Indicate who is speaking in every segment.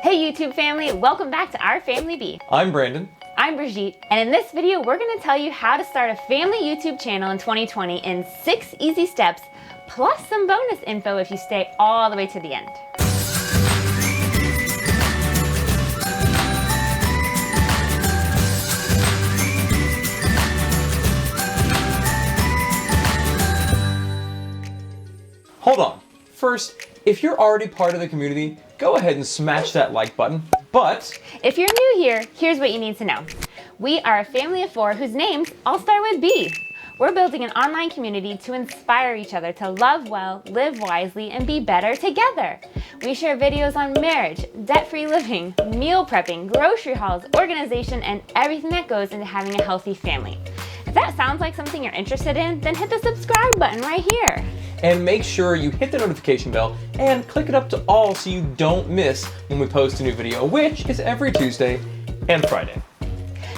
Speaker 1: Hey YouTube family, welcome back to our Family Bee.
Speaker 2: I'm Brandon.
Speaker 1: I'm Brigitte, and in this video we're going to tell you how to start a family YouTube channel in 2020 in 6 easy steps, plus some bonus info if you stay all the way to the end.
Speaker 2: Hold on. First, if you're already part of the community, go ahead and smash that like button. But
Speaker 1: if you're new here, here's what you need to know. We are a family of 4 whose names all start with B. We're building an online community to inspire each other to love well, live wisely, and be better together. We share videos on marriage, debt-free living, meal prepping, grocery hauls, organization, and everything that goes into having a healthy family. If that sounds like something you're interested in, then hit the subscribe button right here.
Speaker 2: And make sure you hit the notification bell and click it up to all so you don't miss when we post a new video, which is every Tuesday and Friday.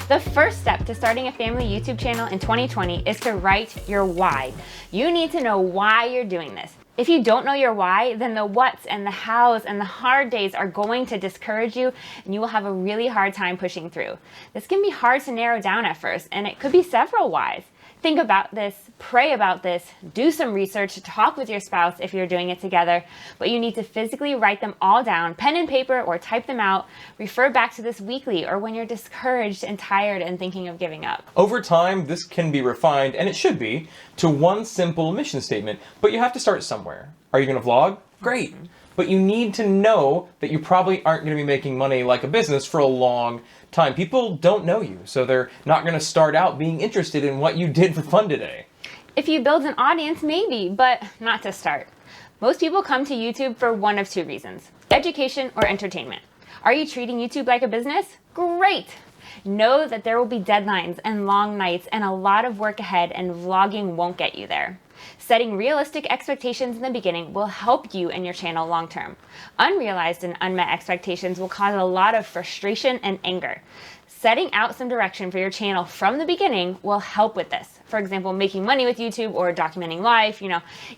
Speaker 1: The first step to starting a family YouTube channel in 2020 is to write your why. You need to know why you're doing this. If you don't know your why, then the what's and the how's and the hard days are going to discourage you, and you will have a really hard time pushing through. This can be hard to narrow down at first, and it could be several whys. Think about this, pray about this, do some research, talk with your spouse if you're doing it together, but you need to physically write them all down, pen and paper, or type them out. Refer back to this weekly or when you're discouraged and tired and thinking of giving up.
Speaker 2: Over time, this can be refined, and it should be, to one simple mission statement, but you have to start somewhere. Are you going to vlog? Great. But you need to know that you probably aren't going to be making money like a business for a long time. People don't know you, so they're not going to start out being interested in what you did for fun today.
Speaker 1: If you build an audience, maybe, but not to start. Most people come to YouTube for one of 2 reasons: education or entertainment. Are you treating YouTube like a business? Great! Know that there will be deadlines and long nights and a lot of work ahead, and vlogging won't get you there. Setting realistic expectations in the beginning will help you and your channel long term. Unrealized and unmet expectations will cause a lot of frustration and anger. Setting out some direction for your channel from the beginning will help with this. For example, making money with YouTube or documenting life,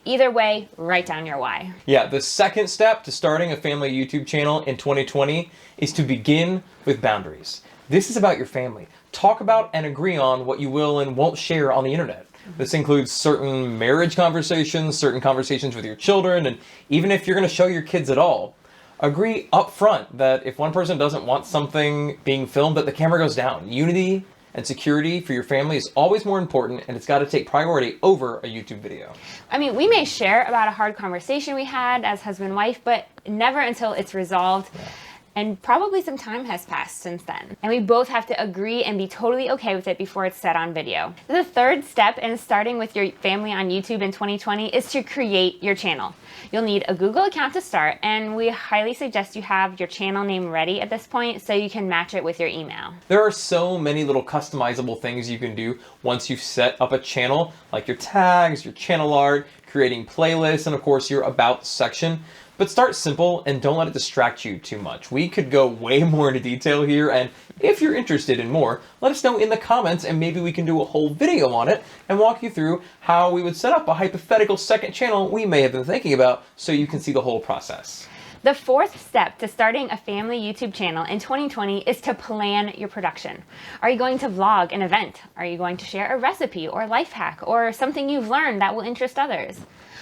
Speaker 1: either way, write down your why.
Speaker 2: Yeah, the second step to starting a family YouTube channel in 2020 is to begin with boundaries. This is about your family. Talk about and agree on what you will and won't share on the internet. This includes certain marriage conversations, certain conversations with your children, and even if you're going to show your kids at all, agree up front that if one person doesn't want something being filmed, that the camera goes down. Unity and security for your family is always more important, and it's got to take priority over a YouTube video.
Speaker 1: I mean, we may share about a hard conversation we had as husband and wife, but never until it's resolved. Yeah. And probably some time has passed since then. And we both have to agree and be totally okay with it before it's set on video. The third step in starting with your family on YouTube in 2020 is to create your channel. You'll need a Google account to start, and we highly suggest you have your channel name ready at this point so you can match it with your email.
Speaker 2: There are so many little customizable things you can do once you've set up a channel, like your tags, your channel art, creating playlists, and of course your About section. But start simple and don't let it distract you too much. We could go way more into detail here, and if you're interested in more, let us know in the comments and maybe we can do a whole video on it and walk you through how we would set up a hypothetical second channel we may have been thinking about so you can see the whole process.
Speaker 1: The fourth step to starting a family YouTube channel in 2020 is to plan your production. Are you going to vlog an event? Are you going to share a recipe or life hack or something you've learned that will interest others?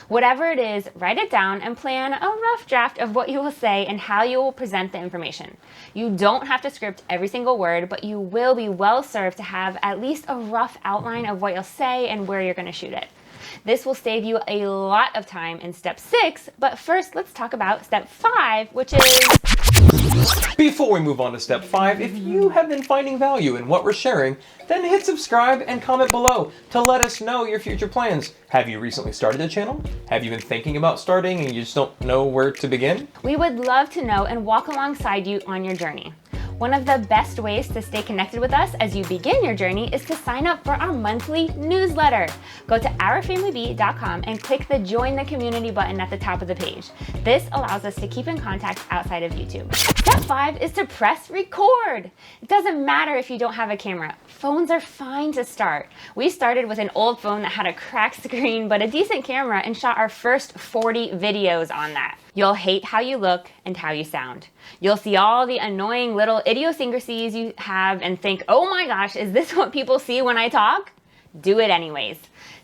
Speaker 1: Whatever it is, write it down and plan a rough draft of what you will say and how you will present the information. You don't have to script every single word, but you will be well served to have at least a rough outline of what you'll say and where you're going to shoot it. This will save you a lot of time in step 6, but first let's talk about step 5, which is...
Speaker 2: Before we move on to step 5, if you have been finding value in what we're sharing, then hit subscribe and comment below to let us know your future plans. Have you recently started a channel? Have you been thinking about starting and you just don't know where to begin?
Speaker 1: We would love to know and walk alongside you on your journey. One of the best ways to stay connected with us as you begin your journey is to sign up for our monthly newsletter. Go to ourfamilybee.com and click the Join the Community button at the top of the page. This allows us to keep in contact outside of YouTube. Step 5 is to press record. It doesn't matter if you don't have a camera. Phones are fine to start. We started with an old phone that had a cracked screen but a decent camera and shot our first 40 videos on that. You'll hate how you look and how you sound. You'll see all the annoying little idiosyncrasies you have and think, oh my gosh, is this what people see when I talk? Do it anyways.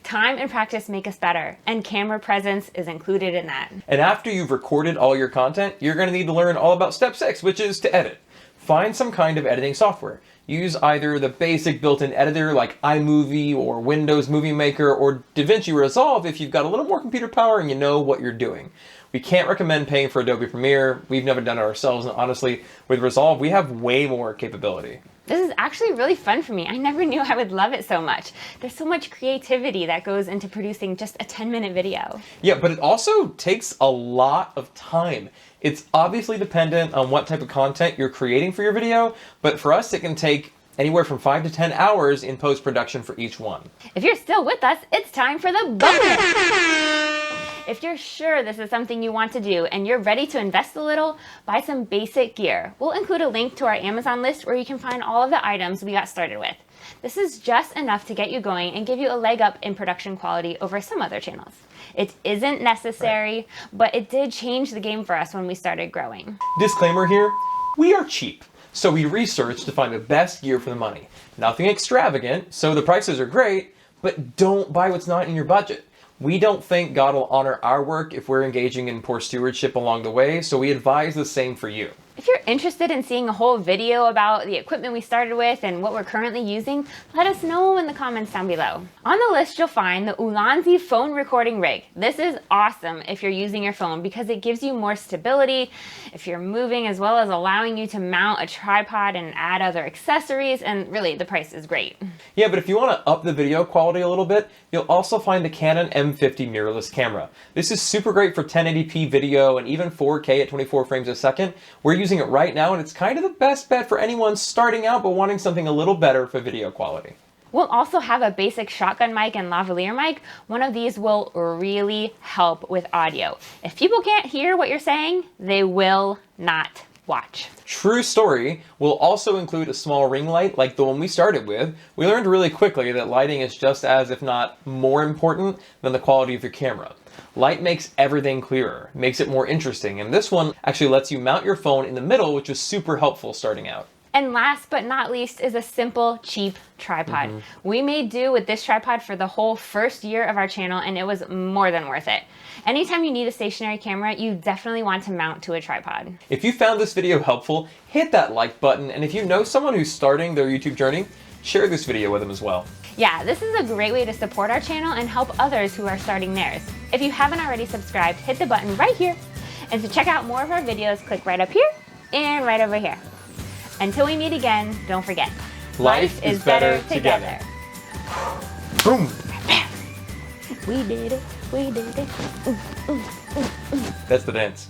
Speaker 1: Time and practice make us better, and camera presence is included in that.
Speaker 2: And after you've recorded all your content, you're going to need to learn all about step 6, which is to edit. Find some kind of editing software. Use either the basic built-in editor like iMovie or Windows Movie Maker or DaVinci Resolve if you've got a little more computer power and you know what you're doing. We can't recommend paying for Adobe Premiere. We've never done it ourselves, and honestly, with Resolve, we have way more capability.
Speaker 1: This is actually really fun for me. I never knew I would love it so much. There's so much creativity that goes into producing just a 10-minute video.
Speaker 2: Yeah, but it also takes a lot of time. It's obviously dependent on what type of content you're creating for your video, but for us, it can take anywhere from 5 to 10 hours in post-production for each one.
Speaker 1: If you're still with us, it's time for the bonus. If you're sure this is something you want to do and you're ready to invest a little, buy some basic gear. We'll include a link to our Amazon list where you can find all of the items we got started with. This is just enough to get you going and give you a leg up in production quality over some other channels. It isn't necessary, but it did change the game for us when we started growing.
Speaker 2: Disclaimer here, we are cheap. So we researched to find the best gear for the money. Nothing extravagant, so the prices are great, but don't buy what's not in your budget. We don't think God will honor our work if we're engaging in poor stewardship along the way, so we advise the same for you.
Speaker 1: If you're interested in seeing a whole video about the equipment we started with and what we're currently using, let us know in the comments down below. On the list, you'll find the Ulanzi phone recording rig. This is awesome if you're using your phone because it gives you more stability if you're moving, as well as allowing you to mount a tripod and add other accessories, and really the price is great.
Speaker 2: Yeah, but if you want to up the video quality a little bit, you'll also find the Canon M50 mirrorless camera. This is super great for 1080p video and even 4K at 24 frames a second. We're using it right now, and it's kind of the best bet for anyone starting out but wanting something a little better for video quality.
Speaker 1: We'll also have a basic shotgun mic and lavalier mic. One of these will really help with audio. If people can't hear what you're saying, they will not watch.
Speaker 2: True story. We'll also include a small ring light like the one we started with. We learned really quickly that lighting is just as, if not more important than the quality of your camera. Light makes everything clearer, makes it more interesting, and this one actually lets you mount your phone in the middle, which is super helpful starting out.
Speaker 1: And last but not least is a simple, cheap tripod. We made do with this tripod for the whole first year of our channel, and it was more than worth it. Anytime you need a stationary camera, you definitely want to mount to a tripod.
Speaker 2: If you found this video helpful, hit that like button, and if you know someone who's starting their YouTube journey, share this video with them as well.
Speaker 1: Yeah, this is a great way to support our channel and help others who are starting theirs. If you haven't already subscribed, hit the button right here. And to check out more of our videos, click right up here and right over here. Until we meet again, don't forget,
Speaker 2: Life is better together. Boom!
Speaker 1: We did it. We did it.
Speaker 2: That's the dance.